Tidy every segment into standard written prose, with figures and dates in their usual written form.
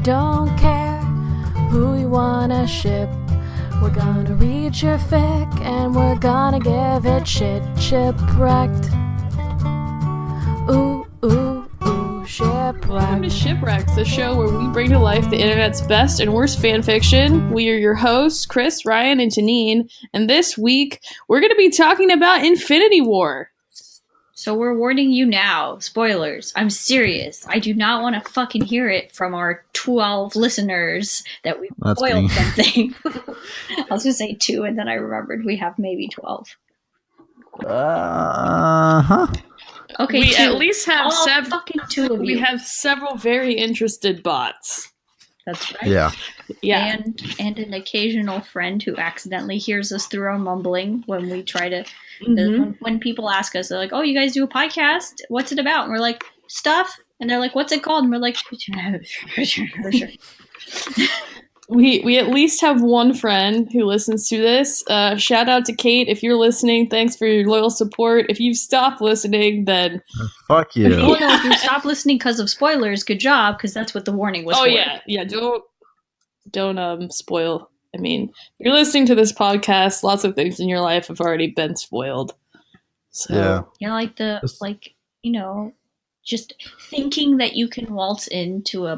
we don't care who you wanna ship. We're gonna read your fic and we're gonna give it shipwrecked. Ooh, ooh, ooh, shipwrecked. Welcome to Shipwrecks, the show where we bring to life the internet's best and worst fan fiction. We are your hosts, Cris, Ryan, and Taneene, and this week we're going to be talking about Infinity War. So we're warning you now. Spoilers. I'm serious. I do not want to fucking hear it from our 12 listeners that we spoiled something. I was going to say 2, and then I remembered we have maybe 12. Okay, we 2. at least have fucking 2 of you. We have several very interested bots. That's right. Yeah. And an occasional friend who accidentally hears us through our mumbling when we try to... When people ask us, they're like, oh, you guys do a podcast? What's it about? And we're like, stuff. And they're like, what's it called? And we're like... We at least have one friend who listens to this. Shout out to Kate. If you're listening, thanks for your loyal support. If you've stopped listening, then... Fuck you. Oh, no, if you stop listening because of spoilers, good job, because that's what the warning was for. Yeah. Don't spoil. I mean, if you're listening to this podcast, lots of things in your life have already been spoiled. So just thinking that you can waltz into a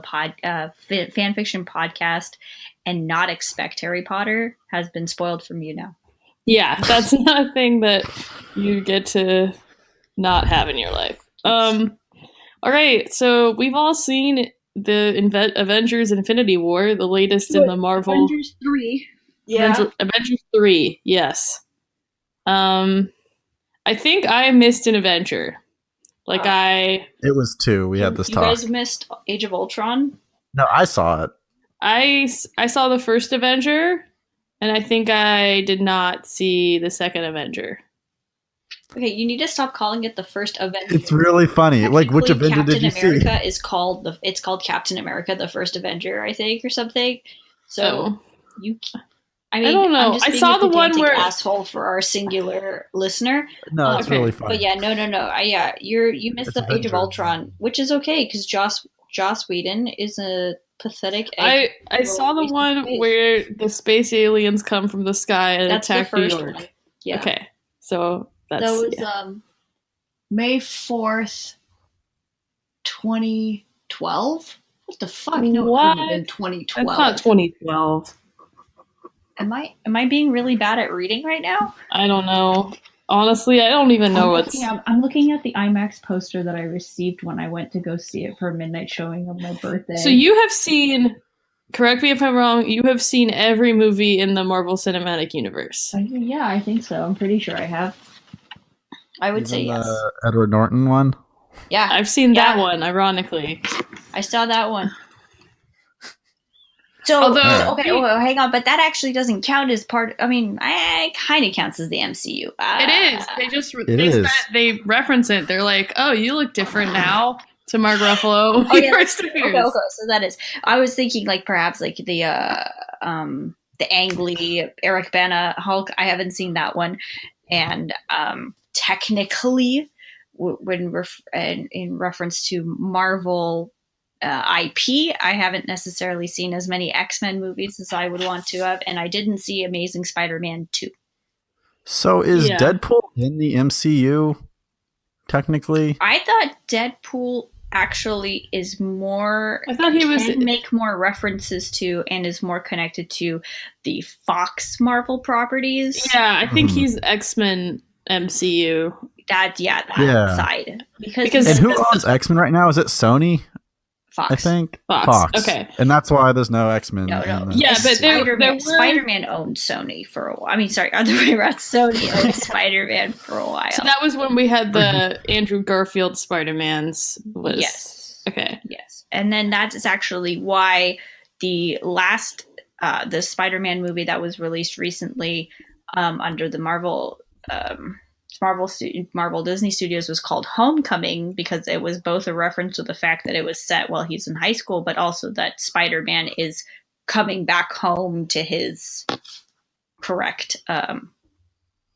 fan fiction podcast and not expect Harry Potter has been spoiled from you now. Yeah, that's not a thing that you get to not have in your life. All right, so we've all seen the Avengers Infinity War, the latest in the Marvel... Avengers 3. Yeah. Avengers 3, yes. I think I missed an Avenger. It was 2. We had this talk. You guys missed Age of Ultron? No, I saw it. I saw the first Avenger, and I think I did not see the second Avenger. Okay, you need to stop calling it the first Avenger. It's really funny. Like, which Avenger did you see? Captain America is called Captain America, the first Avenger, I think, or something. So I don't know. I saw the one where asshole for our singular listener. No, it's really funny. But yeah, no. You missed the Age of Ultron, which is okay because Joss Whedon is a pathetic. I saw the one where the space aliens come from the sky and attack New York. One. Yeah. Okay, so that was May 4th, 2012. What the fuck? No, what? It couldn't have been 2012. That's not 2012. Am I being really bad at reading right now? I don't know. Honestly, I don't even know I'm looking at the IMAX poster that I received when I went to go see it for a midnight showing of my birthday. So you have seen, correct me if I'm wrong, you have seen every movie in the Marvel Cinematic Universe. Yeah, I think so. I'm pretty sure I have. I would say yes. Edward Norton one? Yeah. I've seen that one, ironically. I saw that one. So, hang on, but that actually doesn't count as part. I mean, it kind of counts as the MCU. It is. They reference it. They're like, "Oh, you look different now." To Mark Ruffalo. Okay, so that is. I was thinking perhaps the Ang Lee, Eric Bana Hulk. I haven't seen that one, and technically, in reference to Marvel. IP, I haven't necessarily seen as many X-Men movies as I would want to have, and I didn't see Amazing Spider-Man 2. So is Deadpool in the MCU, technically? I thought Deadpool actually is more... I thought he was... make more references to and is more connected to the Fox Marvel properties. Yeah, I think he's X-Men MCU. That side. Because and who owns X-Men right now? Is it Sony? Fox. I think Fox. Okay, and that's why there's no X-Men. No. Yeah, but Spider-Man owned Sony for a while. I mean, sorry, other way around. Sony owned Spider-Man for a while. So that was when we had the Andrew Garfield Spider-Mans. Yes. Okay. Yes, and then that is actually why the last the Spider-Man movie that was released recently under the Marvel Disney Studios was called Homecoming, because it was both a reference to the fact that it was set while he's in high school, but also that Spider-Man is coming back home to his correct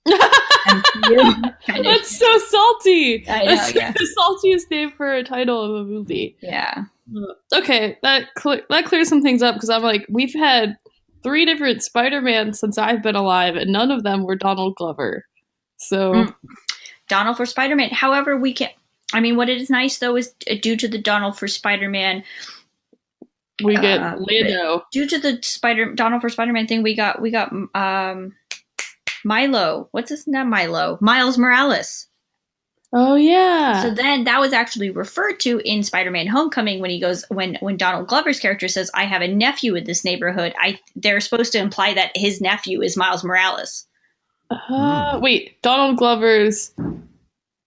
That's so salty. I know, That's the saltiest name for a title of a movie. Yeah. Okay, that clears some things up because I'm like, we've had 3 different Spider-Man since I've been alive, and none of them were Donald Glover. So Donald for Spider-Man. However, we can. I mean, what is nice though is due to the Donald for Spider-Man, we get Lando. Due to the Donald for Spider-Man thing, we got Milo. What's his name? Miles Morales. Oh yeah. So then that was actually referred to in Spider-Man Homecoming when he goes when Donald Glover's character says, "I have a nephew in this neighborhood." They're supposed to imply that his nephew is Miles Morales. Wait, Donald Glover's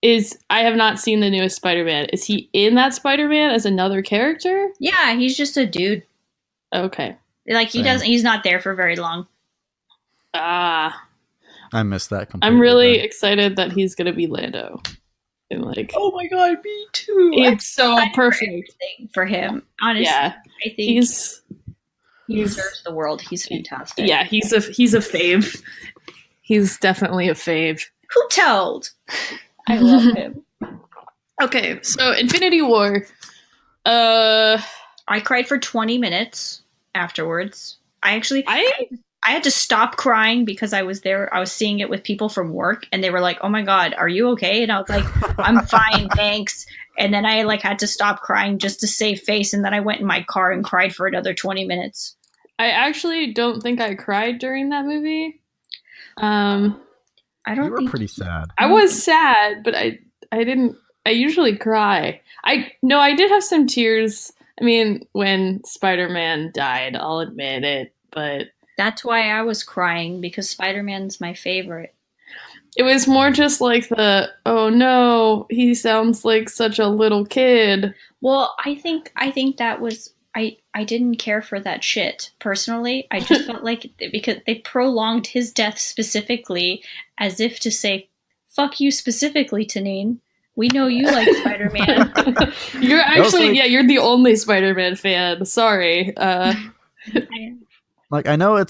I have not seen the newest Spider-Man. Is he in that Spider-Man as another character? Yeah, he's just a dude. Okay. Like he's not there for very long. I missed that completely. I'm really excited that he's gonna be Lando. And like, oh my god, me too. It's so perfect for him. Honestly, yeah, I think he deserves the world. He's fantastic. Yeah, he's a fave. He's definitely a fave. Who told? I love him. Okay, so Infinity War. I cried for 20 minutes afterwards. I had to stop crying because I was there. I was seeing it with people from work, and they were like, "Oh my god, are you okay?" And I was like, "I'm fine, thanks." And then I had to stop crying just to save face, and then I went in my car and cried for another 20 minutes. I actually don't think I cried during that movie. You were pretty sad. I was sad, but I didn't. I usually cry. I did have some tears. I mean, when Spider-Man died, I'll admit it, but. That's why I was crying, because Spider-Man's my favorite. It was more just like oh no, he sounds like such a little kid. Well, I think that was, I didn't care for that shit, personally. I just felt like, because they prolonged his death specifically, as if to say, fuck you specifically, Taneene. We know you like Spider-Man. You're actually, you're the only Spider-Man fan. Sorry. Like, I know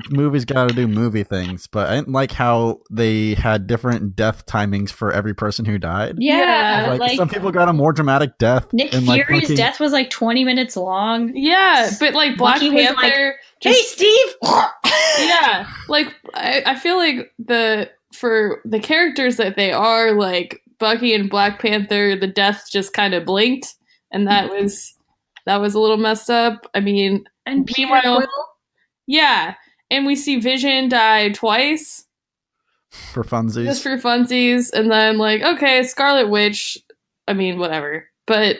movies got to do movie things, but I didn't like how they had different death timings for every person who died. Yeah. Like some people got a more dramatic death. Nick Fury's death was 20 minutes long. Yeah, but Black Panther... Hey, Steve! Yeah, I feel like for the characters that they are, like Bucky and Black Panther, the death just kind of blinked, and that was a little messed up. I mean... And Peter Quill? Yeah, and we see Vision die twice. For funsies. Just for funsies, and then okay, Scarlet Witch, I mean, whatever. But,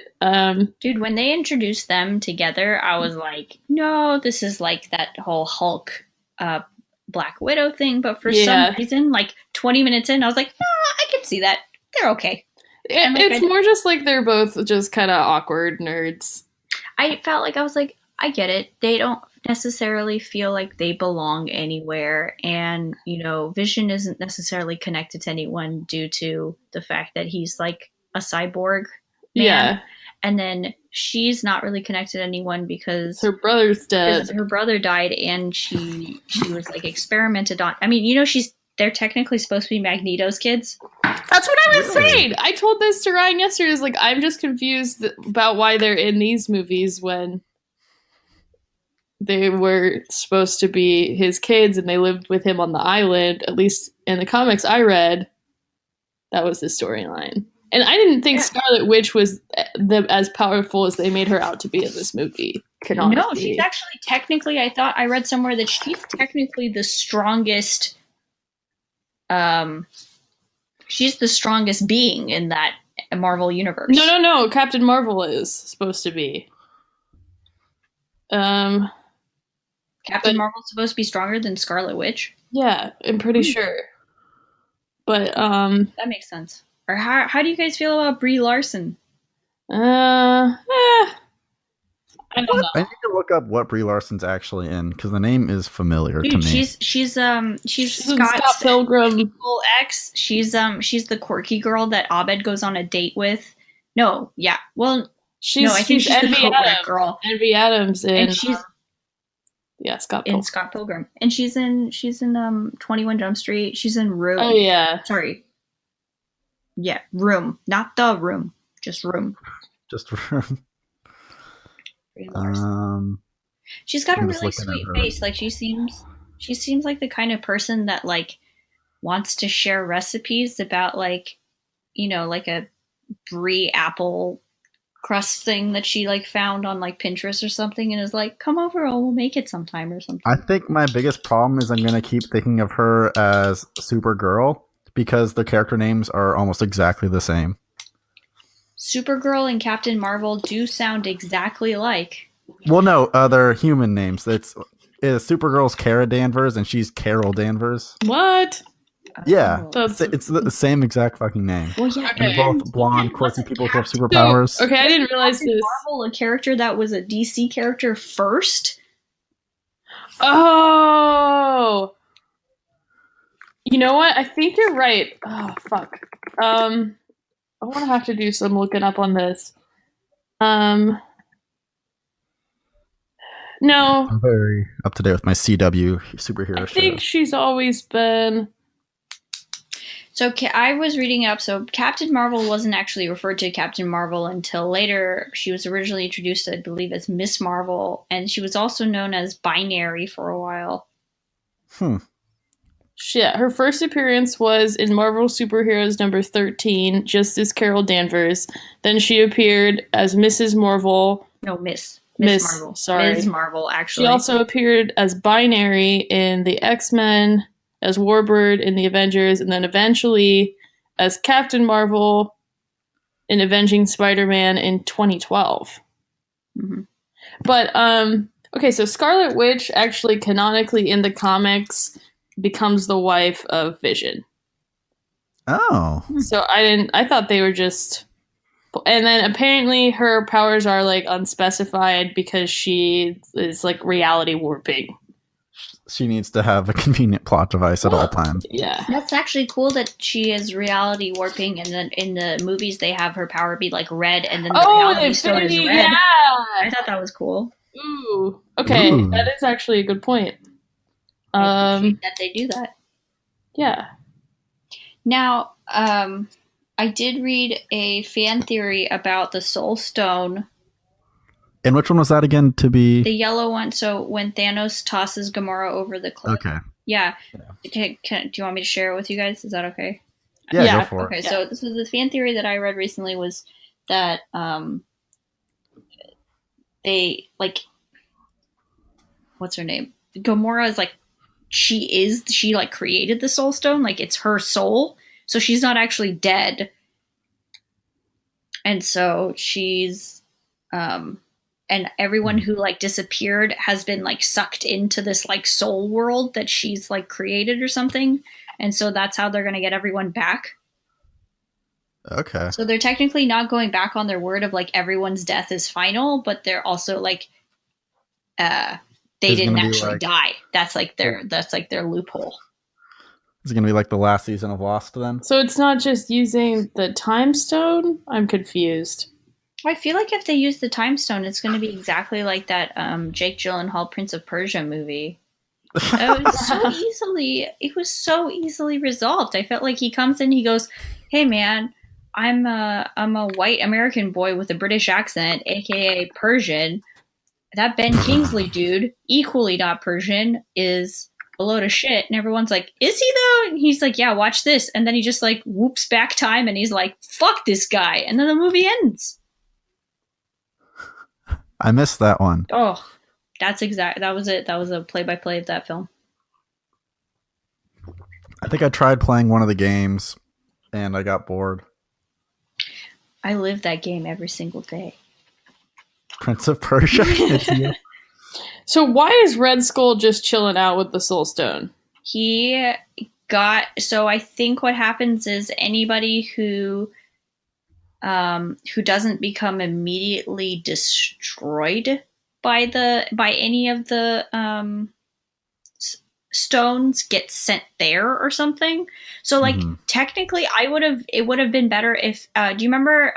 dude, when they introduced them together, I was like, no, this is like that whole Hulk, Black Widow thing, but for some reason, 20 minutes in, I was like, I can see that. They're okay. It's more just they're both just kind of awkward nerds. I felt like, I was like, I get it. They don't necessarily feel like they belong anywhere, and Vision isn't necessarily connected to anyone due to the fact that he's a cyborg man. And then she's not really connected to anyone because her brother's dead. Her brother died, and she was experimented on. I mean, they're technically supposed to be Magneto's kids. That's what I was saying. I told this to Ryan yesterday. It's I'm just confused about why they're in these movies when they were supposed to be his kids and they lived with him on the island. At least in the comics I read, that was the storyline. And I didn't think Scarlet Witch was as powerful as they made her out to be in this movie. No, she's actually technically, I read somewhere that she's technically the strongest. She's the strongest being in that Marvel universe. No. Captain Marvel is supposed to be. Captain Marvel's supposed to be stronger than Scarlet Witch? Yeah, I'm pretty sure. But, that makes sense. Or how do you guys feel about Brie Larson? I don't know. I need to look up what Brie Larson's actually in, because the name is familiar to me. She's Scott Pilgrim X. She's the quirky girl that Abed goes on a date with. No, yeah. Well, I think she's the coat girl. Envy Adams and she's Scott Pilgrim. In Scott Pilgrim, and she's in 21 Jump Street. She's in Room. Oh yeah, sorry. Yeah, Room, not The Room, just Room. Just Room. She's got a I'm just really looking at sweet her. face. Like she seems like the kind of person that like wants to share recipes about like, you know, like a brie apple crust thing that she like found on like Pinterest or something, and is like, come over and we'll make it sometime or something. I think my biggest problem is I'm going to keep thinking of her as Supergirl because the character names are almost exactly the same. Supergirl and Captain Marvel do sound exactly alike. Well, no, they're human names. It's Supergirl's Kara Danvers and she's Carol Danvers. What? Yeah, Oh. it's the same exact fucking name. Well, yeah, Okay. They're both blonde, quirky people who have superpowers. Okay, I didn't realize Captain this. Marvel, a character that was a DC character first. Oh, you know what? I think you're right. Oh fuck. I want to have to do some looking up on this. No, I'm very up to date with my CW superhero I think shows. she's always been. So I was reading up. So Captain Marvel wasn't actually referred to Captain Marvel until later. She was originally introduced, I believe, as Miss Marvel, and she was also known as Binary for a while. Shit, her first appearance was in Marvel Superheroes number 13, just as Carol Danvers. Then she appeared as Mrs. Marvel. No, Miss Marvel. Sorry. Ms. Marvel, actually. She also appeared as Binary in the X-Men, as Warbird in the Avengers, and then eventually as Captain Marvel in Avenging Spider-Man in 2012. Mm-hmm. But, okay, so Scarlet Witch actually canonically in the comics becomes the wife of Vision. Oh. So I thought they were just, and then apparently her powers are like unspecified because she is like reality warping. She needs to have a convenient plot device at all times. Yeah. That's actually cool that she is reality warping, and then in the movies they have her power be like red, and then the reality stone is red. Yeah. I thought that was cool. Ooh. Okay, Ooh. that is actually a good point. I appreciate that they do that. Yeah. Now, I did read a fan theory about the Soul Stone. And which one was that again to be? The yellow one. So when Thanos tosses Gamora over the cliff. Okay. Yeah. Do you want me to share it with you guys? Is that okay? Yeah. Go for Okay, it. so the fan theory that I read recently was that they like, what's her name? Gamora is like, she like created the Soul Stone, like it's her soul, so she's not actually dead, and so she's and everyone who like disappeared has been like sucked into this like soul world that she's like created or something, and so that's how they're going to get everyone back. Okay. So they're technically not going back on their word of like everyone's death is final, but they're also like they didn't actually die. That's like their loophole. Is it going to be like the last season of Lost then? So it's not just using the time stone? I'm confused. I feel like if they use the time stone, it's going to be exactly like that Jake Gyllenhaal Prince of Persia movie. It was so easily resolved. I felt like he comes in, he goes, "Hey man, I'm a white American boy with a British accent, aka Persian. That Ben Kingsley dude, equally not Persian, is a load of shit." And everyone's like, "Is he though?" And he's like, "Yeah, watch this." And then he just like whoops back time and he's like, "Fuck this guy." And then the movie ends. I missed that one. Oh, that was it. That was a play-by-play of that film. I think I tried playing one of the games and I got bored. I live that game every single day. Prince of Persia? It's you. So why is Red Skull just chilling out with the Soul Stone? So I think what happens is anybody who doesn't become immediately destroyed by any of the stones gets sent there or something. So like technically it would have been better if do you remember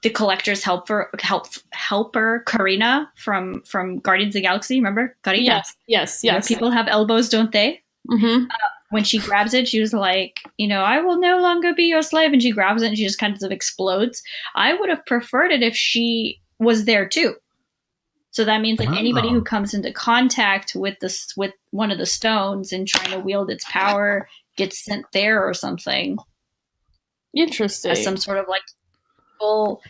the Collector's helper Karina from Guardians of the Galaxy? Remember Karina? Yes. People have elbows, don't they? Mm-hmm. When she grabs it, she was like, "I will no longer be your slave," and she grabs it and she just kind of explodes. I would have preferred it if she was there too. So that means like anybody who comes into contact with one of the stones and trying to wield its power gets sent there or something. Interesting. As some sort of like full.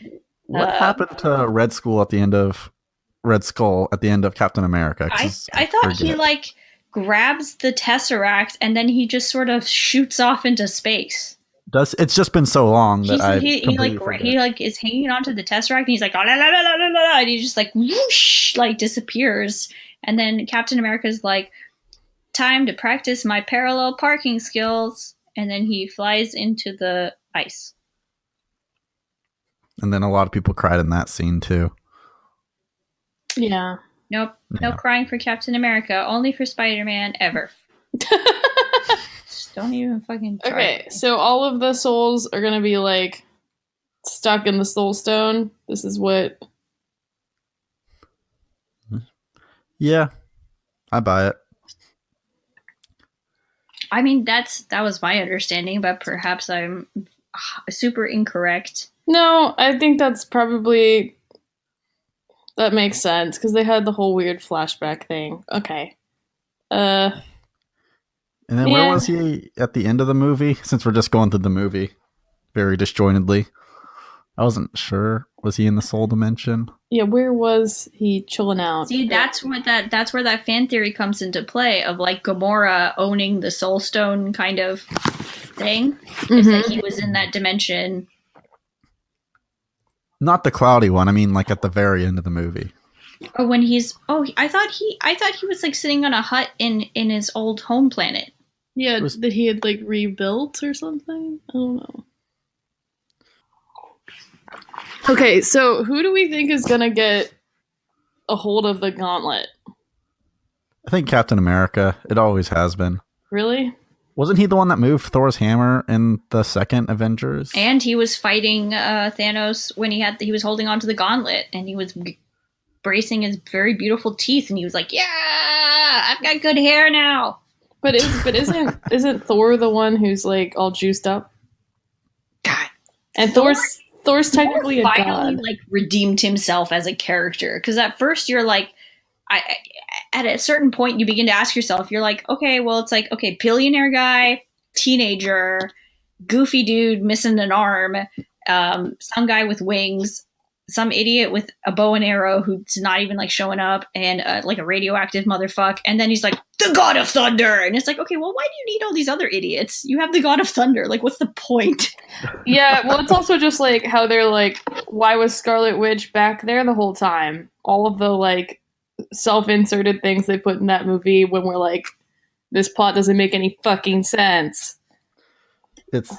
What happened to Red Skull at the end of Captain America? I thought he like grabs the Tesseract and then he just sort of shoots off into space. It's just been so long that he is hanging onto the Tesseract and he's like la, la, la, la, la, la, and he just like whoosh, like disappears, and then Captain America's like, time to practice my parallel parking skills, and then he flies into the ice. And then a lot of people cried in that scene too. Yeah. Nope. No crying for Captain America. Only for Spider-Man ever. Just don't even fucking try. Okay, so all of the souls are gonna be like stuck in the soul stone. This is what. Yeah, I buy it. I mean, that was my understanding, but perhaps I'm super incorrect. No, I think that's probably. That makes sense, because they had the whole weird flashback thing. Okay. And then where was he at the end of the movie? Since we're just going through the movie very disjointedly. I wasn't sure. Was he in the soul dimension? Yeah, where was he chilling out? See, that's where that fan theory comes into play of like Gamora owning the soul stone kind of thing. Is that he was in that dimension. Not the cloudy one. I mean, like at the very end of the movie. Or when I thought he was like sitting on a hut in his old home planet. Yeah, that he had like rebuilt or something. I don't know. Okay, so who do we think is gonna get a hold of the gauntlet? I think Captain America. It always has been. Really? Wasn't he the one that moved Thor's hammer in the second Avengers? And he was fighting Thanos when he was holding onto the gauntlet, and he was bracing his very beautiful teeth, and he was like, "Yeah, I've got good hair now." But isn't Thor the one who's like all juiced up? God. And Thor's technically a god. Like redeemed himself as a character, because at first you're like, at a certain point you begin to ask yourself, you're like, okay, well, it's like, okay, billionaire guy, teenager, goofy dude missing an arm, some guy with wings, some idiot with a bow and arrow who's not even like showing up, and like a radioactive motherfucker, and then he's like the God of Thunder, and it's like, okay, well, why do you need all these other idiots? You have the God of Thunder. Like, what's the point? Yeah, well, it's also just like how they're like, why was Scarlet Witch back there the whole time? All of the like self-inserted things they put in that movie when we're like, this plot doesn't make any fucking sense. It's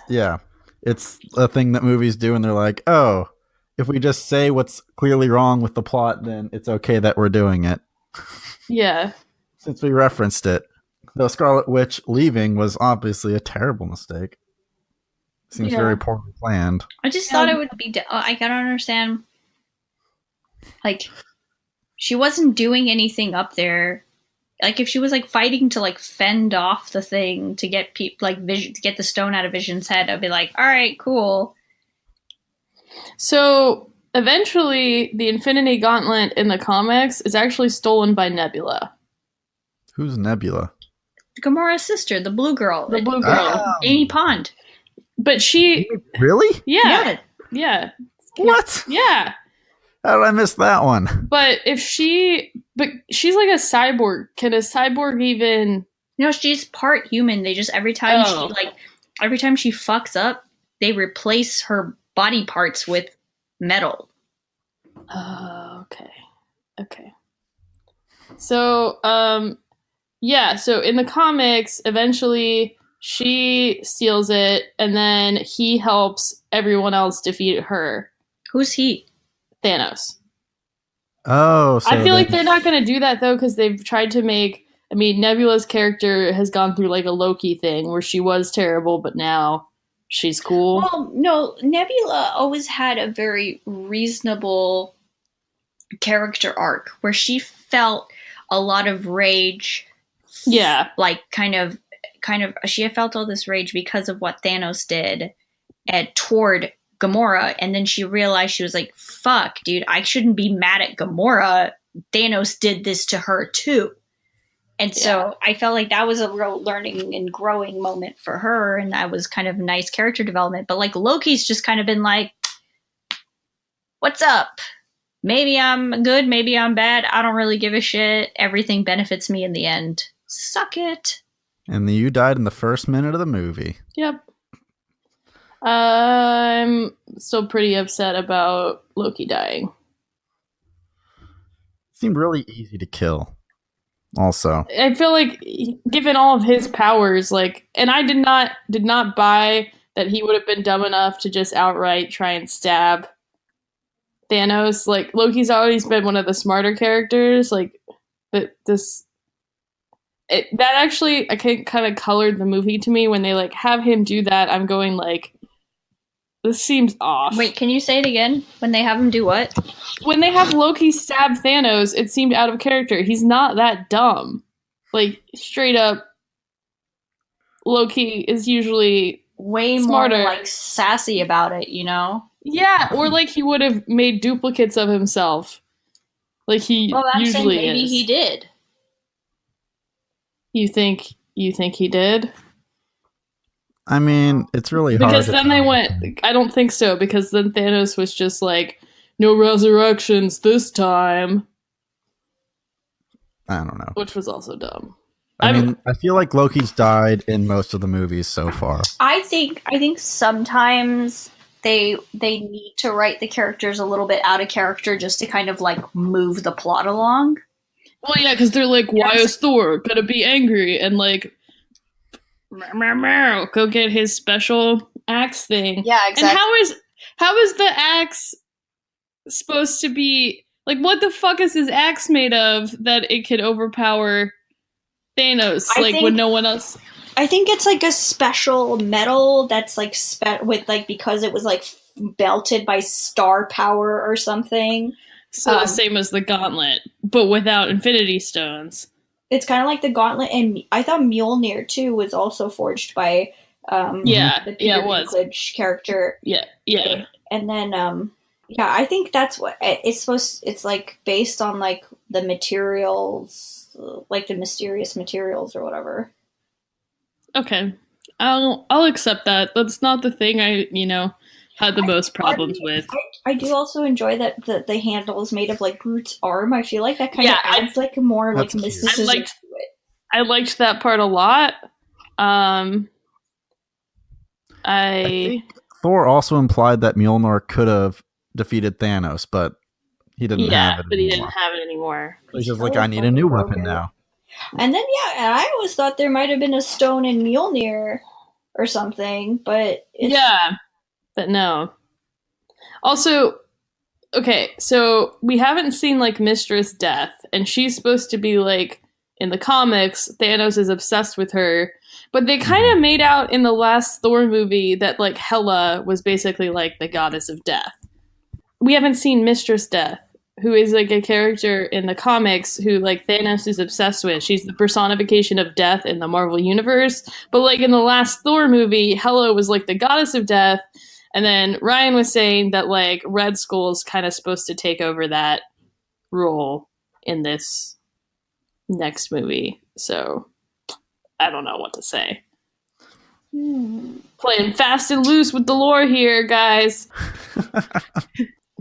a thing that movies do, and they're like, oh, if we just say what's clearly wrong with the plot, then it's okay that we're doing it. Yeah. Since we referenced it. Though Scarlet Witch leaving was obviously a terrible mistake. Seems very poorly planned. I just thought it would be... I gotta understand. Like, she wasn't doing anything up there. Like, if she was like fighting to like fend off the thing to get to get the stone out of Vision's head, I'd be like, all right, cool. So eventually, the Infinity Gauntlet in the comics is actually stolen by Nebula. Who's Nebula? Gamora's sister, the blue girl. The blue girl. Amy Pond. But she... Really? Yeah. What? Yeah. How did I miss that one? But she's like a cyborg. Can a cyborg even... No, she's part human. They just, every time she fucks up, they replace her body parts with metal. Oh, okay. So, so in the comics, eventually she steals it, and then he helps everyone else defeat her. Who's he? Thanos. Oh, so I feel like they're not going to do that, though, because they've tried to make... I mean, Nebula's character has gone through, like, a Loki thing, where she was terrible, but now she's cool. Well, no, Nebula always had a very reasonable character arc, where she felt a lot of rage. Yeah. Like, kind of, she had felt all this rage because of what Thanos did toward Gamora, and then she realized, she was like, fuck, dude, I shouldn't be mad at Gamora Thanos did this to her too. And so I felt like that was a real learning and growing moment for her. And that was kind of nice character development. But like Loki's just kind of been like, what's up? Maybe I'm good. Maybe I'm bad. I don't really give a shit. Everything benefits me in the end. Suck it. And you died in the first minute of the movie. Yep. I'm still pretty upset about Loki dying. Seemed really easy to kill. Also, I feel like given all of his powers, like, and I did not buy that he would have been dumb enough to just outright try and stab Thanos. Like, Loki's always been one of the smarter characters. Like, that actually, I kind of colored the movie to me when they like have him do that. I'm going like, this seems off. Wait, can you say it again? When they have him do what? When they have Loki stab Thanos, it seemed out of character. He's not that dumb. Like, straight up, Loki is usually way smarter. More like sassy about it, you know? Yeah, or like he would have made duplicates of himself. Like he usually is. Maybe he did. You think he did? I mean, it's really hard. Because then they went, I don't think so, because then Thanos was just like, no resurrections this time. I don't know. Which was also dumb. I mean, I feel like Loki's died in most of the movies so far. I think sometimes they need to write the characters a little bit out of character just to kind of like move the plot along. Well, yeah, because they're like, why is Thor gonna be angry and like go get his special axe thing? Yeah, exactly. And how is the axe supposed to be like? What the fuck is his axe made of that it could overpower Thanos? When no one else. I think it's like a special metal that's like with like because it was like belted by star power or something. So the same as the gauntlet, but without Infinity Stones. It's kind of like the gauntlet, and I thought Mjolnir too was also forged by the Peter Dinklage character. Yeah. And then I think that's what it's supposed. It's like based on like the materials, like the mysterious materials or whatever. Okay, I'll accept that. That's not the thing I had the most problems with. I do also enjoy that the handle is made of like Groot's arm. I feel like that kind of adds like more like mysticism to it. I liked that part a lot. I think Thor also implied that Mjolnir could have defeated Thanos, but he didn't have it. But he didn't have it anymore. He's just like, I need a new weapon now. And then and I always thought there might have been a stone in Mjolnir or something, but but no. Also, okay, so we haven't seen like Mistress Death, and she's supposed to be like in the comics, Thanos is obsessed with her, but they kind of made out in the last Thor movie that like Hela was basically like the goddess of death. We haven't seen Mistress Death, who is like a character in the comics who like Thanos is obsessed with. She's the personification of death in the Marvel universe. But like in the last Thor movie, Hela was like the goddess of death. And then Ryan was saying that like Red Skull's kind of supposed to take over that role in this next movie. So I don't know what to say. Playing fast and loose with the lore here, guys.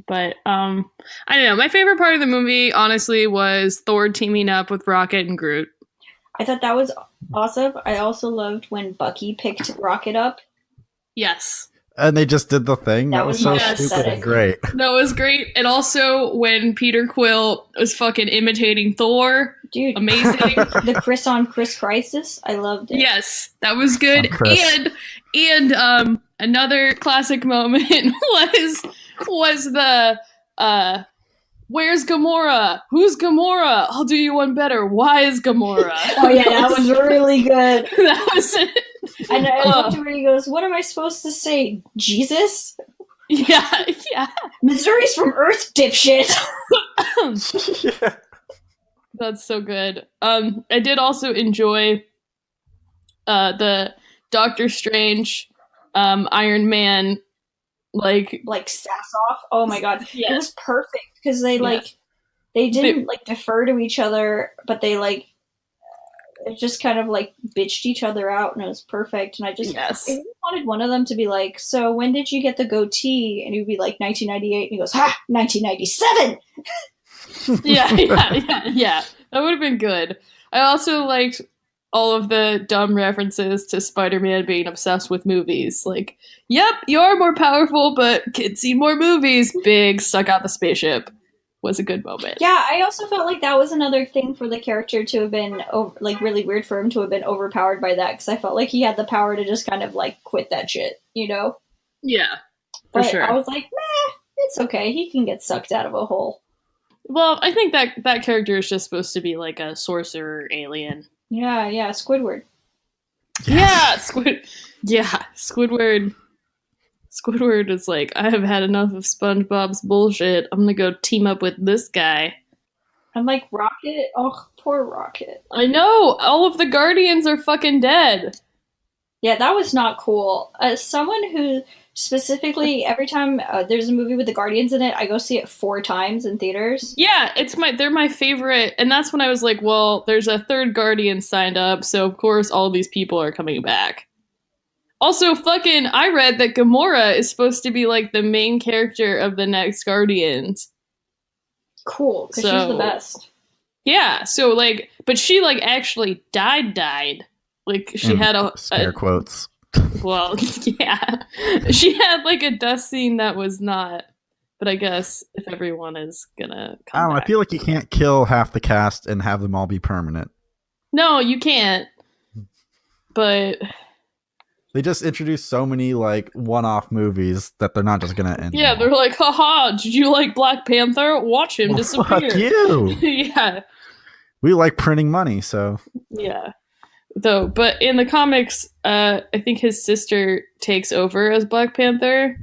But I don't know. My favorite part of the movie, honestly, was Thor teaming up with Rocket and Groot. I thought that was awesome. I also loved when Bucky picked Rocket up. Yes. And they just did the thing. That was so stupid and great. That was great. And also when Peter Quill was fucking imitating Thor. Dude. Amazing. The Cris on Cris crisis. I loved it. Yes, that was good. And another classic moment was the where's Gamora? Who's Gamora? I'll do you one better. Why is Gamora? Oh yeah, that was really good. That was it. And I loved where he goes, what am I supposed to say? Jesus? Yeah. Missouri's from Earth, dipshit. Yeah. That's so good. I did also enjoy the Doctor Strange, Iron Man, like sass off. Oh my god, yes. It was perfect because they they didn't like defer to each other, but they like it just kind of like bitched each other out, and it was perfect. And I really wanted one of them to be like, so when did you get the goatee? And he would be like 1998, and he goes, ha, 1997. Yeah. That would have been good. I also liked all of the dumb references to Spider-Man being obsessed with movies. Like, yep, you're more powerful, but kids see more movies. Big suck out the spaceship was a good moment. Yeah, I also felt like that was another thing for the character to have been like really weird for him to have been overpowered by that, because I felt like he had the power to just kind of like quit that shit, you know? Yeah, for sure. I was like, meh, it's okay. He can get sucked out of a hole. Well, I think that character is just supposed to be like a sorcerer alien. Yeah, Squidward. Yes. Squidward. Squidward is like, I have had enough of SpongeBob's bullshit. I'm gonna go team up with this guy. I'm like, Rocket? Oh, poor Rocket. I know! All of the Guardians are fucking dead. Yeah, that was not cool. As someone who specifically, every time there's a movie with the Guardians in it, I go see it 4 times in theaters. Yeah, they're my favorite, and that's when I was like, well, there's a 3rd Guardian signed up, so of course all these people are coming back. Also, I read that Gamora is supposed to be, like, the main character of the next Guardians. Cool, because she's the best. Yeah, so, like, but she, like, actually died. Like, she had scare quotes. Well, yeah. She had, like, a death scene that was not, but I guess if everyone is gonna come back. I feel like you can't kill half the cast and have them all be permanent. No, you can't. But... They just introduced so many, like, one-off movies that they're not just gonna end. Yeah, they're like, haha, did you like Black Panther? Watch him disappear. Fuck you! Yeah. We like printing money, so... Yeah. But in the comics, I think his sister takes over as Black Panther.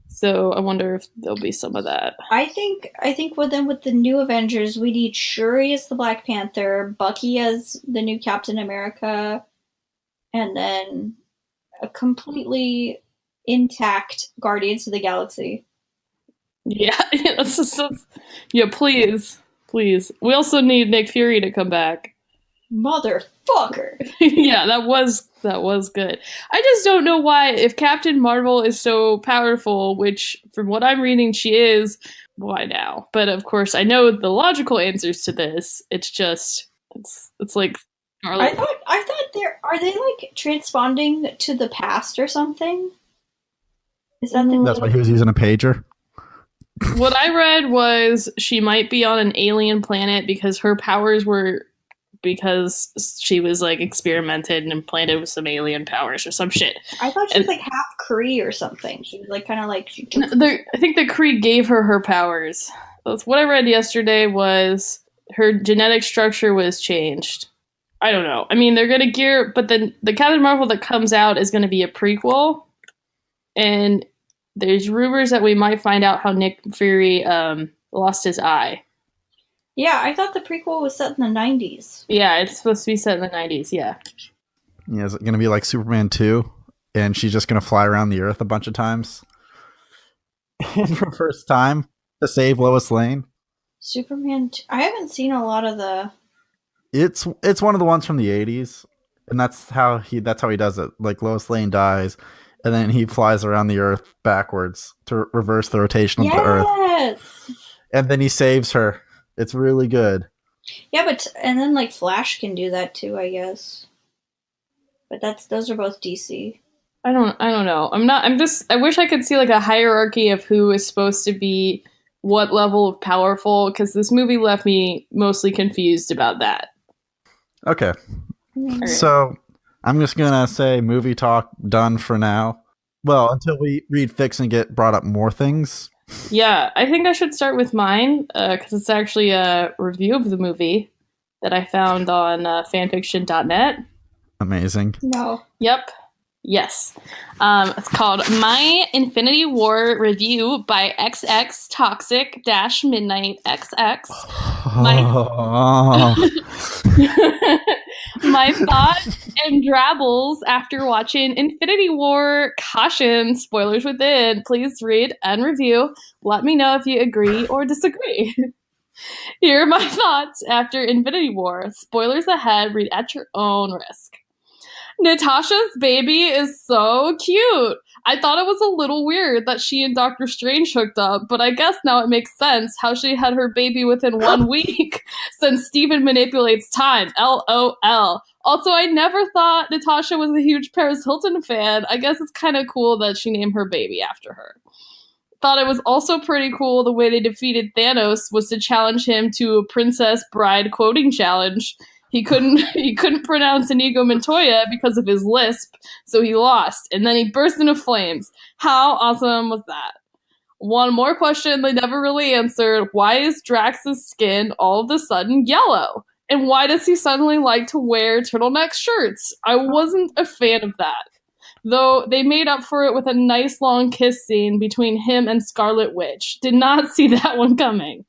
So I wonder if there'll be some of that. I think with the new Avengers, we need Shuri as the Black Panther, Bucky as the new Captain America, and then a completely intact Guardians of the Galaxy. Yeah, yeah, please. We also need Nick Fury to come back. Motherfucker. Yeah, that was good. I just don't know why, if Captain Marvel is so powerful, which from what I'm reading she is, why now? But of course I know the logical answers to this. It's just it's like I thought are they like transponding to the past or something? Is that that's why he was using a pager? What I read was she might be on an alien planet because her powers were because she was like experimented and implanted with some alien powers or some shit. I thought she was like half Kree or something. She was like kind of like I think the Kree gave her powers. That's what I read yesterday. Was her genetic structure was changed. I don't know. I mean, they're gonna but then the Captain Marvel that comes out is gonna be a prequel, and there's rumors that we might find out how Nick Fury lost his eye. Yeah, I thought the prequel was set in the 90s. Yeah, it's supposed to be set in the 90s, yeah. Yeah, is it going to be like Superman 2? And she's just going to fly around the Earth a bunch of times? In her first time to save Lois Lane? Superman 2? I haven't seen a lot of the... It's one of the ones from the 80s. And that's how he does it. Like, Lois Lane dies, and then he flies around the Earth backwards to reverse the rotation of the Earth. Yes! And then he saves her. It's really good. Yeah, and then like Flash can do that too, I guess. But those are both DC. I don't know. I wish I could see like a hierarchy of who is supposed to be what level of powerful, because this movie left me mostly confused about that. Okay. So I'm just gonna say movie talk done for now. Well, until we read fics and get brought up more things. Yeah, I think I should start with mine, because it's actually a review of the movie that I found on fanfiction.net. Amazing. No. Yep. Yes. It's called My Infinity War Review by XX Toxic Midnight XX. My thoughts and drabbles after watching Infinity War. Caution, spoilers within. Please read and review. Let me know if you agree or disagree. Here are my thoughts after Infinity War. Spoilers ahead, read at your own risk. Natasha's baby is so cute. I thought it was a little weird that she and Doctor Strange hooked up, but I guess now it makes sense how she had her baby within 1 week since Steven manipulates time. LOL. Also, I never thought Natasha was a huge Paris Hilton fan. I guess it's kind of cool that she named her baby after her. Thought it was also pretty cool the way they defeated Thanos was to challenge him to a Princess Bride quoting challenge. He couldn't pronounce Inigo Montoya because of his lisp, so he lost, and then he burst into flames. How awesome was that? One more question they never really answered. Why is Drax's skin all of a sudden yellow? And why does he suddenly like to wear turtleneck shirts? I wasn't a fan of that. Though they made up for it with a nice long kiss scene between him and Scarlet Witch. Did not see that one coming.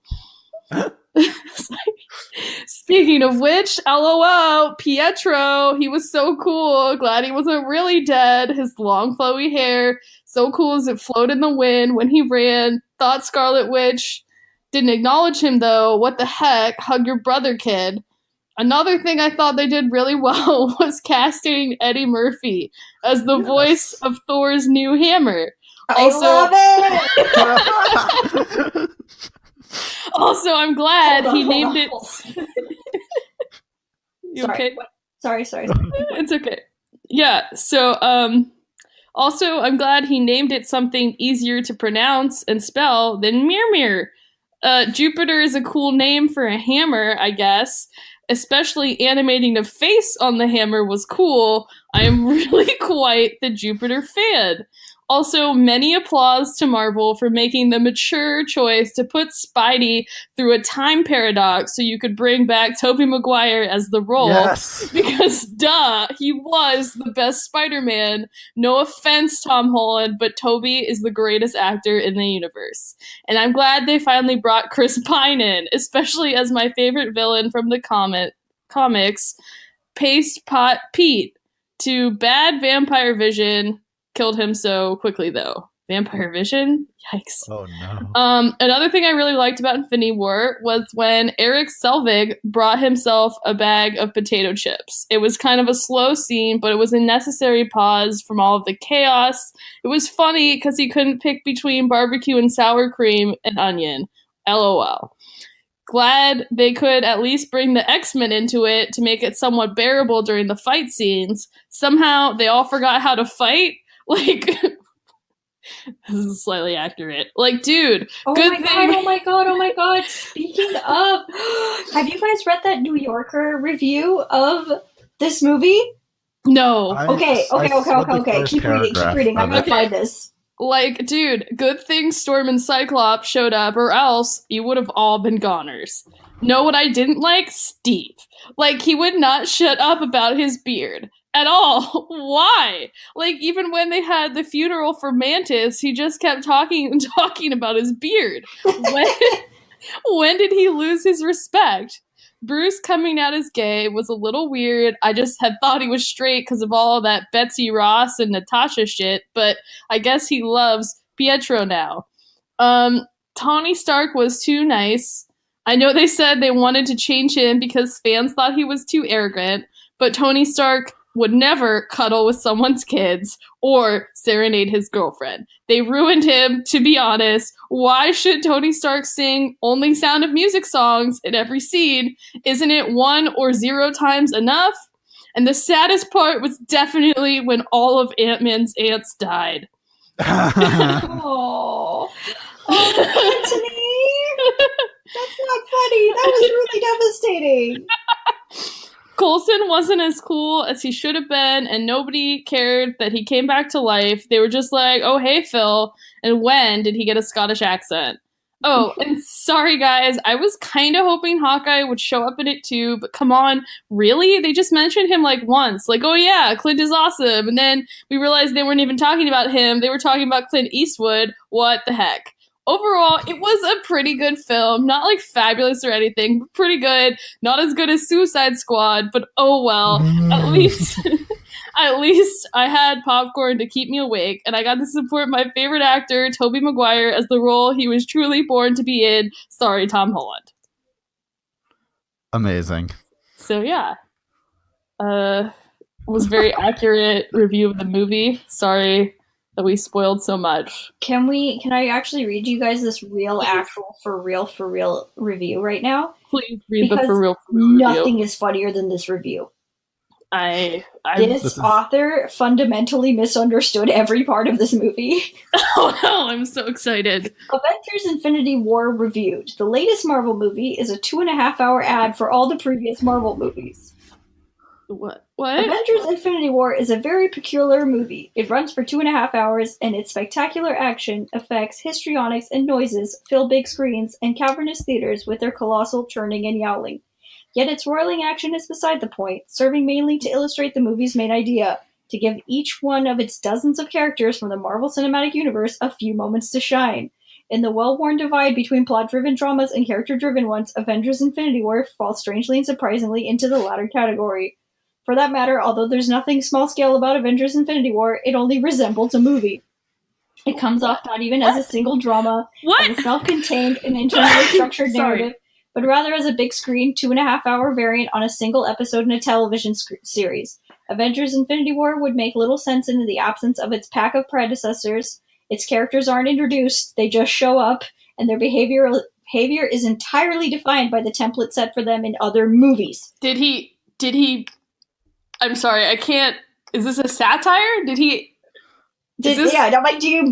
Speaking of which, LOL, Pietro, he was so cool. Glad he wasn't really dead. His long flowy hair, so cool as it flowed in the wind when he ran. Thought Scarlet Witch didn't acknowledge him though. What the heck? Hug your brother, kid. Another thing I thought they did really well was casting Eddie Murphy as the voice of Thor's new hammer. I love it! Also, I'm glad he named it. You sorry, okay? Sorry. It's okay. Yeah. So, also, I'm glad he named it something easier to pronounce and spell than Mjolnir. Jupiter is a cool name for a hammer, I guess. Especially animating the face on the hammer was cool. I am really quite the Jupiter fan. Also, many applause to Marvel for making the mature choice to put Spidey through a time paradox so you could bring back Tobey Maguire as the role. Yes. Because, duh, he was the best Spider-Man. No offense, Tom Holland, but Tobey is the greatest actor in the universe. And I'm glad they finally brought Chris Pine in, especially as my favorite villain from the comics, Paste Pot Pete, to bad Vampire Vision. Killed him so quickly, though. Vampire Vision? Yikes. Oh, no. Another thing I really liked about Infinity War was when Eric Selvig brought himself a bag of potato chips. It was kind of a slow scene, but it was a necessary pause from all of the chaos. It was funny because he couldn't pick between barbecue and sour cream and onion. LOL. Glad they could at least bring the X-Men into it to make it somewhat bearable during the fight scenes. Somehow, they all forgot how to fight. Like, this is slightly accurate. Like, dude, good thing. Oh my god. Speaking of, have you guys read that New Yorker review of this movie? No. Okay. Keep reading. I'm gonna find this. Like, dude, good thing Storm and Cyclops showed up, or else you would have all been goners. Know what I didn't like? Steve. Like, he would not shut up about his beard. At all. Why? Like, even when they had the funeral for Mantis, he just kept talking about his beard. When did he lose his respect? Bruce coming out as gay was a little weird. I just had thought he was straight because of all of that Betsy Ross and Natasha shit, but I guess he loves Pietro now. Tony Stark was too nice. I know they said they wanted to change him because fans thought he was too arrogant, but Tony Stark would never cuddle with someone's kids or serenade his girlfriend. They ruined him, to be honest. Why should Tony Stark sing only Sound of Music songs in every scene? Isn't it 1 or 0 times enough? And the saddest part was definitely when all of Ant-Man's ants died. Oh, Anthony! That's not funny. That was really devastating. Coulson wasn't as cool as he should have been, and nobody cared that he came back to life. They were just like, oh, hey, Phil. And when did he get a Scottish accent? Oh, and sorry, guys. I was kind of hoping Hawkeye would show up in it, too. But come on. Really? They just mentioned him, like, once. Like, oh, yeah, Clint is awesome. And then we realized they weren't even talking about him. They were talking about Clint Eastwood. What the heck? Overall, it was a pretty good film. Not like fabulous or anything, but pretty good. Not as good as Suicide Squad, but oh well. At least I had popcorn to keep me awake, and I got to support my favorite actor, Tobey Maguire, as the role he was truly born to be in. Sorry, Tom Holland. Amazing. So yeah, was very accurate review of the movie. Sorry that we spoiled so much. Can I actually read you guys this real, actual, for real review right now? Please read because the for real nothing review. Is funnier than this review. This author fundamentally misunderstood every part of this movie. Oh no, I'm so excited. Avengers Infinity War reviewed. The latest Marvel movie is a 2.5-hour ad for all the previous Marvel movies. What? Avengers Infinity War is a very peculiar movie. It runs for 2.5 hours, and its spectacular action, effects, histrionics, and noises fill big screens and cavernous theaters with their colossal churning and yowling. Yet its roiling action is beside the point, serving mainly to illustrate the movie's main idea, to give each one of its dozens of characters from the Marvel Cinematic Universe a few moments to shine. In the well-worn divide between plot-driven dramas and character-driven ones, Avengers Infinity War falls strangely and surprisingly into the latter category. For that matter, although there's nothing small-scale about Avengers Infinity War, it only resembles a movie. It comes off not even as a single drama, as a self-contained and internally structured narrative, but rather as a big-screen, 2.5-hour variant on a single episode in a television series. Avengers Infinity War would make little sense in the absence of its pack of predecessors. Its characters aren't introduced, they just show up, and their behavior is entirely defined by the template set for them in other movies. Did he... I'm sorry, I can't... Is this a satire? Do you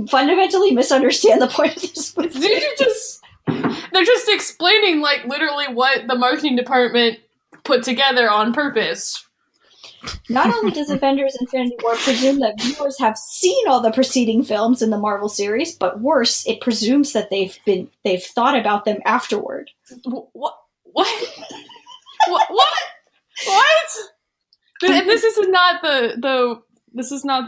fundamentally misunderstand the point of this movie? They're just explaining, like, literally what the marketing department put together on purpose. Not only does Avengers Infinity War presume that viewers have seen all the preceding films in the Marvel series, but worse, it presumes that they've thought about them afterward. What? This is not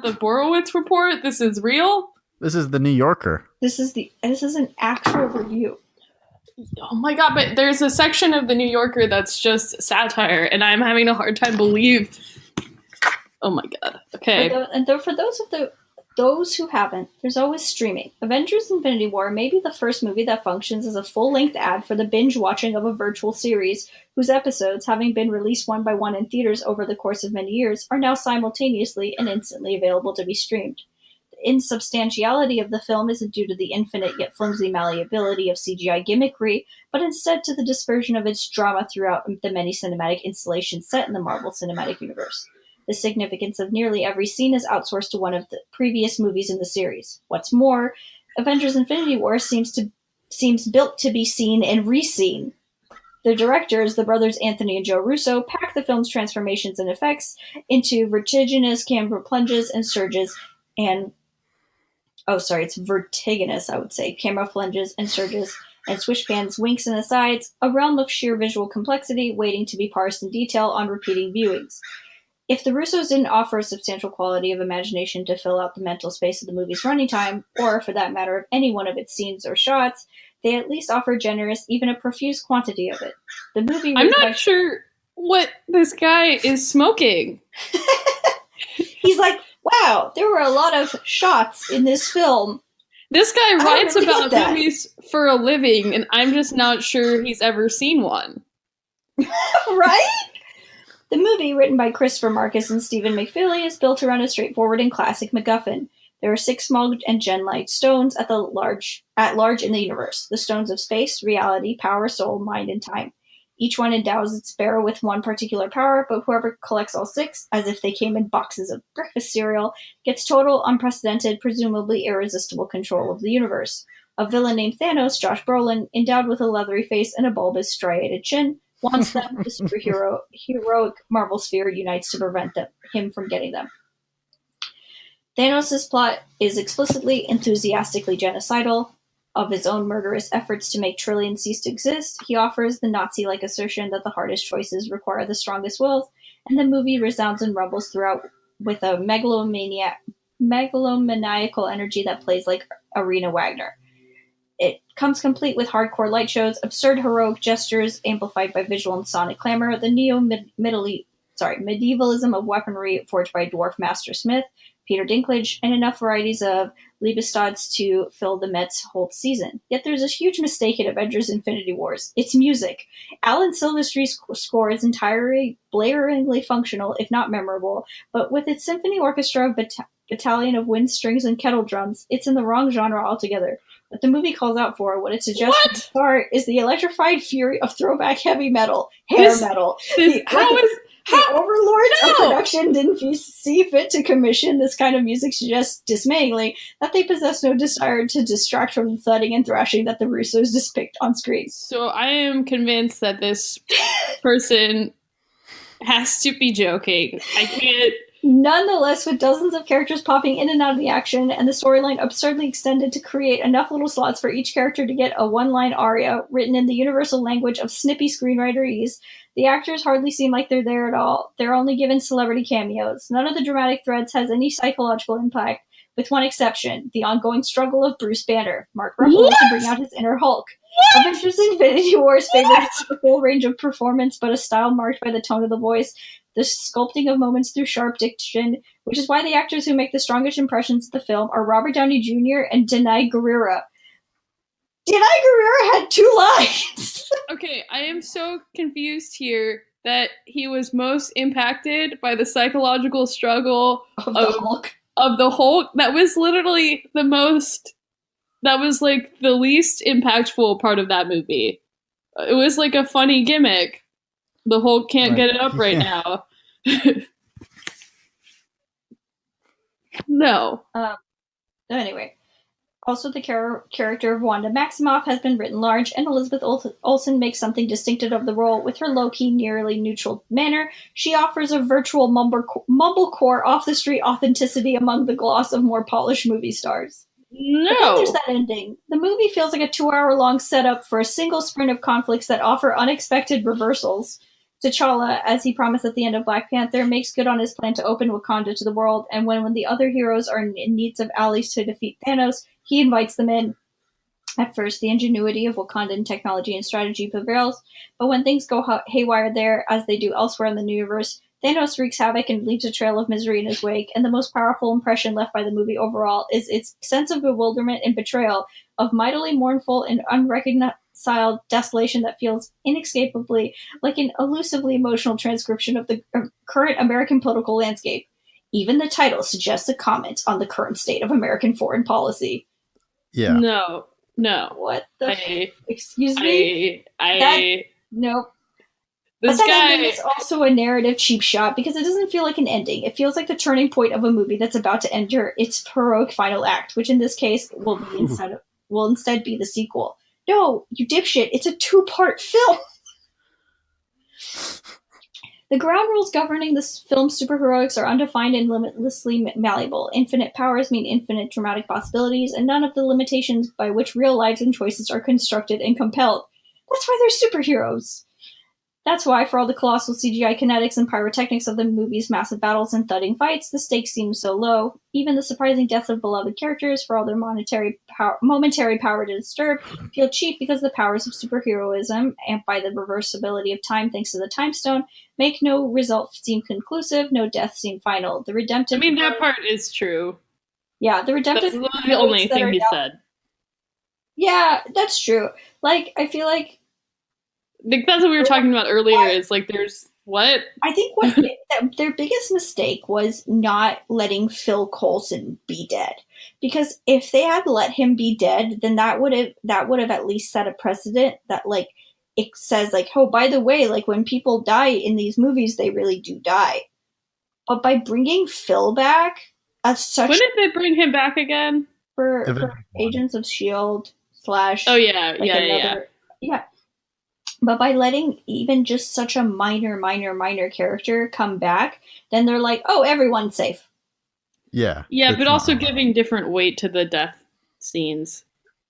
the Borowitz report. This is real. This is the New Yorker. This is an actual review. Oh my god! But there's a section of the New Yorker that's just satire, and I'm having a hard time believe. Oh my god! Okay. For those who haven't, there's always streaming. Avengers Infinity War may be the first movie that functions as a full-length ad for the binge watching of a virtual series, whose episodes, having been released one by one in theaters over the course of many years, are now simultaneously and instantly available to be streamed. The insubstantiality of the film isn't due to the infinite yet flimsy malleability of CGI gimmickry, but instead to the dispersion of its drama throughout the many cinematic installations set in the Marvel Cinematic Universe. The significance of nearly every scene is outsourced to one of the previous movies in the series. What's more, Avengers Infinity War seems built to be seen and re-seen. The directors, the brothers Anthony and Joe Russo, pack the film's transformations and effects into vertiginous camera plunges and surges and vertiginous, I would say. Camera plunges and surges and swish pans, winks and asides, a realm of sheer visual complexity waiting to be parsed in detail on repeating viewings. If the Russos didn't offer a substantial quality of imagination to fill out the mental space of the movie's running time, or, for that matter, of any one of its scenes or shots, they at least offer generous, even a profuse quantity of it. The movie. I'm not sure what this guy is smoking. He's like, wow, there were a lot of shots in this film. This guy writes about movies for a living, and I'm just not sure he's ever seen one. Right? The movie, written by Christopher Marcus and Stephen McFeely, is built around a straightforward and classic MacGuffin. There are 6 small and gem-like stones at large in the universe. The stones of space, reality, power, soul, mind, and time. Each one endows its bearer with one particular power, but whoever collects all 6, as if they came in boxes of breakfast cereal, gets total, unprecedented, presumably irresistible control of the universe. A villain named Thanos, Josh Brolin, endowed with a leathery face and a bulbous, striated chin, wants them. The heroic Marvel sphere unites to prevent him from getting them. Thanos' plot is explicitly, enthusiastically genocidal. Of his own murderous efforts to make trillions cease to exist, he offers the Nazi-like assertion that the hardest choices require the strongest wills, and the movie resounds and rumbles throughout with a megalomaniacal energy that plays like Arena Wagner. It comes complete with hardcore light shows, absurd heroic gestures amplified by visual and sonic clamor, the medievalism of weaponry forged by dwarf Master Smith, Peter Dinklage, and enough varieties of Liebestod's to fill the Mets' whole season. Yet there's a huge mistake in Avengers Infinity Wars. It's music. Alan Silvestri's score is entirely blaringly functional, if not memorable, but with its symphony orchestra battalion of wind, strings, and kettle drums, it's in the wrong genre altogether. What the movie calls out for, what it suggests to start, is the electrified fury of throwback heavy metal, metal. The overlords of production didn't see fit to commission this kind of music suggests dismayingly that they possess no desire to distract from the thudding and thrashing that the Russos depict on screen. So I am convinced that this person has to be joking. I can't... Nonetheless, with dozens of characters popping in and out of the action, and the storyline absurdly extended to create enough little slots for each character to get a one-line aria written in the universal language of snippy screenwriterese, the actors hardly seem like they're there at all. They're only given celebrity cameos. None of the dramatic threads has any psychological impact, with one exception, the ongoing struggle of Bruce Banner, Mark Ruffalo, to bring out his inner Hulk. Avengers Infinity War's favorite the full range of performance, but a style marked by the tone of the voice, the sculpting of moments through sharp diction, which is why the actors who make the strongest impressions of the film are Robert Downey Jr. and Denai Guerrera. Denai Guerrera had 2 lines! Okay, I am so confused here that he was most impacted by the psychological struggle of the Hulk. Of the Hulk. That was literally the most... That was, like, the least impactful part of that movie. It was, like, a funny gimmick. The Hulk can't get it up right now. No. Anyway. Also, the character of Wanda Maximoff has been written large, and Elizabeth Olsen makes something distinctive of the role. With her low-key, nearly neutral manner, she offers a virtual mumblecore, off-the-street authenticity among the gloss of more polished movie stars. No. But then there's that ending. The movie feels like a 2-hour-long setup for a single sprint of conflicts that offer unexpected reversals. T'Challa, as he promised at the end of Black Panther, makes good on his plan to open Wakanda to the world, and when the other heroes are in need of allies to defeat Thanos, he invites them in. At first, the ingenuity of Wakandan technology and strategy prevails, but when things go haywire there, as they do elsewhere in the universe, Thanos wreaks havoc and leaves a trail of misery in his wake, and the most powerful impression left by the movie overall is its sense of bewilderment and betrayal, of mightily mournful and unreconciled desolation that feels inescapably like an elusively emotional transcription of the current American political landscape. Even the title suggests a comment on the current state of American foreign policy. Yeah. No. What the... Excuse me? Nope. This but that guy ending is also a narrative cheap shot because it doesn't feel like an ending. It feels like the turning point of a movie that's about to enter its heroic final act, which in this case will instead be the sequel. No, you dipshit! It's a 2-part film. The ground rules governing this film's superheroics are undefined and limitlessly malleable. Infinite powers mean infinite dramatic possibilities, and none of the limitations by which real lives and choices are constructed and compelled. That's why they're superheroes. That's why, for all the colossal CGI kinetics and pyrotechnics of the movie's massive battles and thudding fights, the stakes seem so low. Even the surprising deaths of beloved characters, for all their momentary power to disturb, feel cheap because the powers of superheroism, and by the reversibility of time thanks to the Time Stone, make no result seem conclusive, no death seem final. The redemptive... that part is true. Yeah, the redemptive... That's the only thing he said. Yeah, that's true. Like, I feel like... That's what we were talking about earlier, is like there's what? I think their biggest mistake was not letting Phil Coulson be dead. Because if they had let him be dead, then that would have at least set a precedent that like it says like, oh, by the way, like when people die in these movies, they really do die. But by bringing Phil back as such, when did they bring him back again? For Agents of S.H.I.E.L.D. / Oh yeah. But by letting even just such a minor character come back, then they're like, oh, everyone's safe. Yeah. Yeah, but also giving different weight to the death scenes.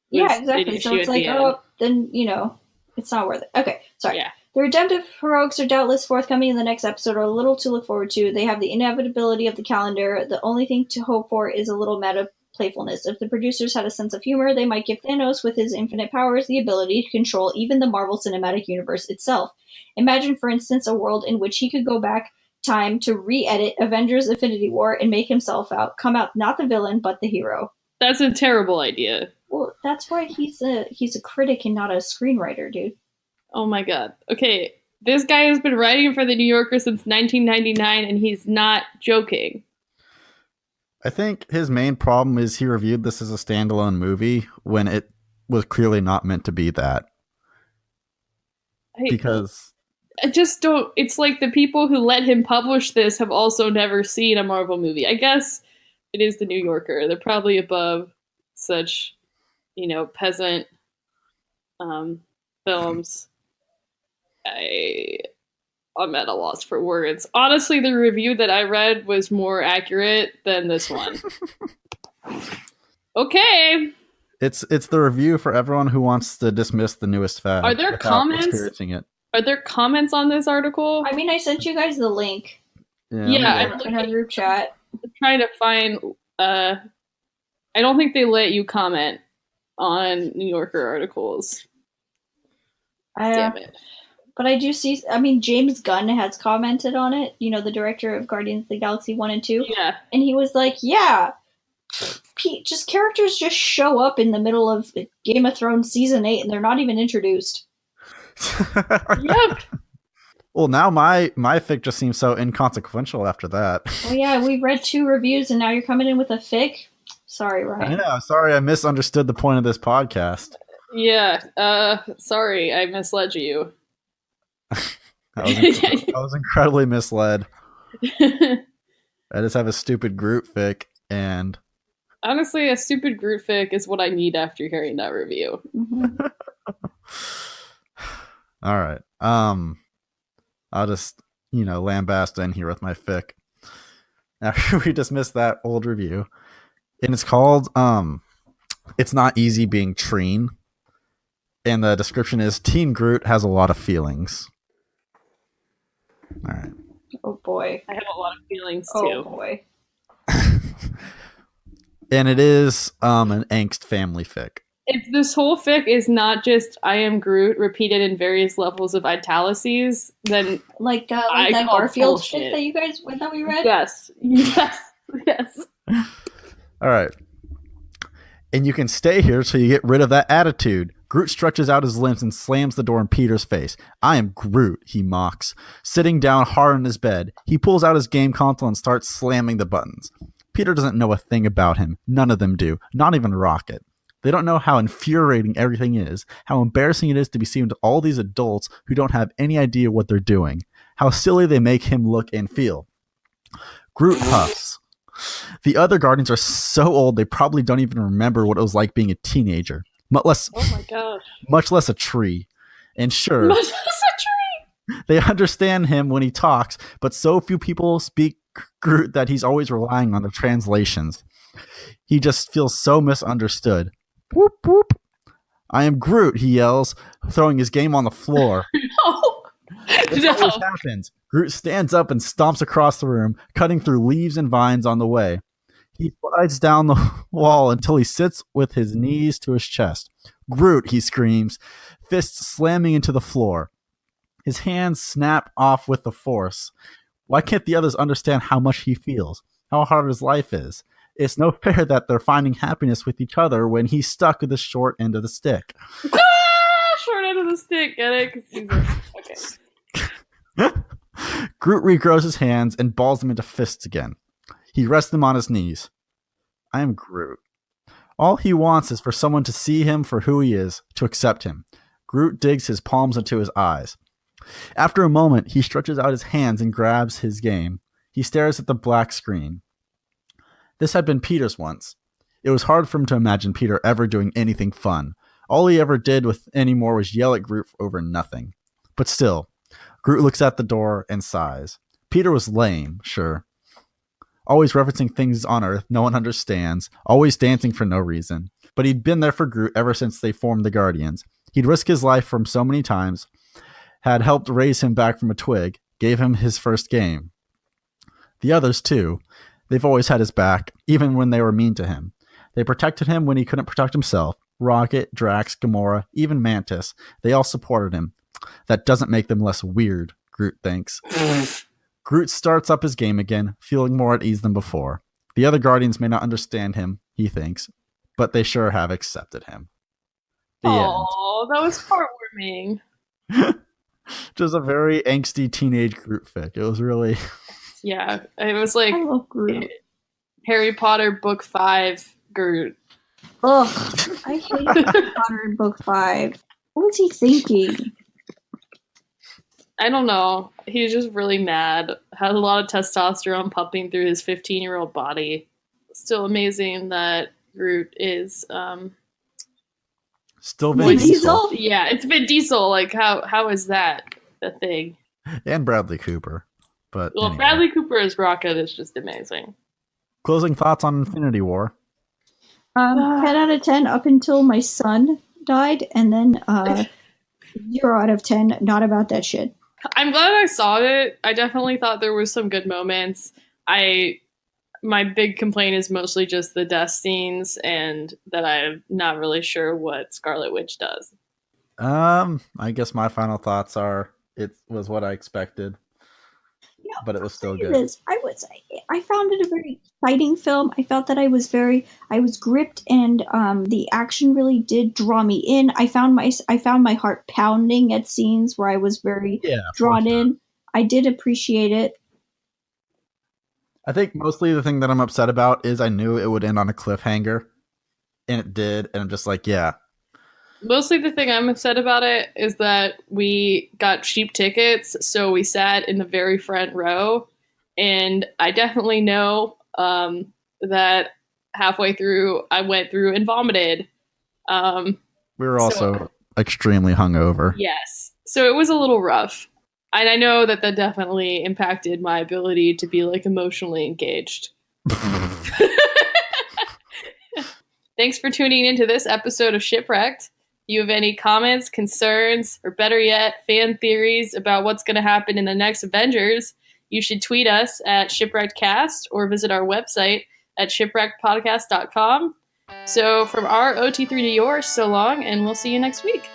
Yeah, exactly. So it's like, oh, then, it's not worth it. Okay, sorry. Yeah. The redemptive heroics are doubtless forthcoming in the next episode, or a little to look forward to. They have the inevitability of the calendar. The only thing to hope for is a little meta playfulness. If the producers had a sense of humor, they might give Thanos, with his infinite powers, the ability to control even the Marvel Cinematic Universe itself. Imagine, for instance, a world in which he could go back time to re-edit Avengers Infinity War and make himself come out not the villain, but the hero. That's a terrible idea. Well, that's why he's a critic and not a screenwriter, dude. Oh my god. Okay, this guy has been writing for the New Yorker since 1999, and he's not joking. I think his main problem is he reviewed this as a standalone movie when it was clearly not meant to be that. Because I just don't. It's like the people who let him publish this have also never seen a Marvel movie. I guess it is the New Yorker. They're probably above such, peasant films. I'm at a loss for words. Honestly, the review that I read was more accurate than this one. Okay. It's the review for everyone who wants to dismiss the newest fad. Are there comments? Experiencing it. Are there comments on this article? I mean, I sent you guys the link. Yeah, in our group chat. I'm trying to find. I don't think they let you comment on New Yorker articles. Damn it. But I do see, James Gunn has commented on it, the director of Guardians of the Galaxy 1 and 2. Yeah. And he was like, yeah, characters just show up in the middle of Game of Thrones Season 8 and they're not even introduced. Yep. Well, now my fic just seems so inconsequential after that. Oh yeah, we read 2 reviews and now you're coming in with a fic? Sorry, Ryan. Yeah, sorry I misunderstood the point of this podcast. Yeah, sorry, I misled you. I was incredibly misled. I just have a stupid Groot fic, and honestly, a stupid Groot fic is what I need after hearing that review. Mm-hmm. All right. I'll just lambast in here with my fic after we dismiss that old review, and it's called "It's Not Easy Being Treen," and the description is Teen Groot has a lot of feelings. All right. Oh boy. I have a lot of feelings too. Oh boy. And it is an angst family fic. If this whole fic is not just "I am Groot" repeated in various levels of italices, then like that Garfield fic that we read? Yes. All right. And you can stay here so you get rid of that attitude. Groot stretches out his limbs and slams the door in Peter's face. I am Groot, he mocks. Sitting down hard on his bed, he pulls out his game console and starts slamming the buttons. Peter doesn't know a thing about him. None of them do. Not even Rocket. They don't know how infuriating everything is, how embarrassing it is to be seen with all these adults who don't have any idea what they're doing, how silly they make him look and feel. Groot huffs. The other Guardians are so old they probably don't even remember what it was like being a teenager. Much less a tree. And sure, they understand him when he talks, but so few people speak Groot that he's always relying on the translations. He just feels so misunderstood. Whoop, whoop. I am Groot, he yells, throwing his game on the floor. This always happens. Groot stands up and stomps across the room, cutting through leaves and vines on the way. He slides down the wall until he sits with his knees to his chest. Groot, he screams, fists slamming into the floor. His hands snap off with the force. Why can't the others understand how much he feels? How hard his life is? It's no fair that they're finding happiness with each other when he's stuck with the short end of the stick. Short end of the stick, get it? Okay. Groot regrows his hands and balls them into fists again. He rests them on his knees. I am Groot. All he wants is for someone to see him for who he is, to accept him. Groot digs his palms into his eyes. After a moment, he stretches out his hands and grabs his game. He stares at the black screen. This had been Peter's once. It was hard for him to imagine Peter ever doing anything fun. All he ever did with anymore was yell at Groot over nothing. But still, Groot looks at the door and sighs. Peter was lame, sure. Always referencing things on Earth no one understands, always dancing for no reason. But he'd been there for Groot ever since they formed the Guardians. He'd risked his life from so many times, had helped raise him back from a twig, gave him his first game. The others, too. They've always had his back, even when they were mean to him. They protected him when he couldn't protect himself. Rocket, Drax, Gamora, even Mantis. They all supported him. That doesn't make them less weird, Groot thinks. Groot starts up his game again, feeling more at ease than before. The other Guardians may not understand him, he thinks, but they sure have accepted him. The end. That was heartwarming. Just a very angsty teenage Groot fic. It was really... Yeah, it was like I love Groot. Harry Potter Book 5 Groot. Ugh, I hate Harry Potter in Book 5. What was he thinking? I don't know. He was just really mad. Had a lot of testosterone pumping through his 15-year-old body. Still amazing that Groot is still Vin Diesel. Yeah, it's Vin Diesel. Like how is that a thing? And Bradley Cooper. But well, anyway. Bradley Cooper as Rocket is just amazing. Closing thoughts on Infinity War. 10 out of 10 up until my son died, and then 0 out of 10 not about that shit. I'm glad I saw it. I definitely thought there were some good moments. My big complaint is mostly just the death scenes, and that I'm not really sure what Scarlet Witch does. I guess my final thoughts are it was what I expected. Yeah, but it was still good. I found it a very exciting film. I felt that I was gripped, and the action really did draw me in. I found my heart pounding at scenes where I was very drawn in. I did appreciate it. I think mostly the thing that I'm upset about is I knew it would end on a cliffhanger, and it did, and I'm just like, yeah. Mostly the thing I'm upset about it is that we got cheap tickets, so we sat in the very front row, and I definitely know that halfway through I went through and vomited. We were also extremely hungover. Yes, so it was a little rough, and I know that definitely impacted my ability to be like emotionally engaged. Thanks for tuning into this episode of Shipwrecked. You have any comments, concerns, or better yet, fan theories about what's going to happen in the next Avengers, you should tweet us at ShipwreckedCast or visit our website at shipwreckedpodcast.com. So from our OT3 to yours, so long, and we'll see you next week.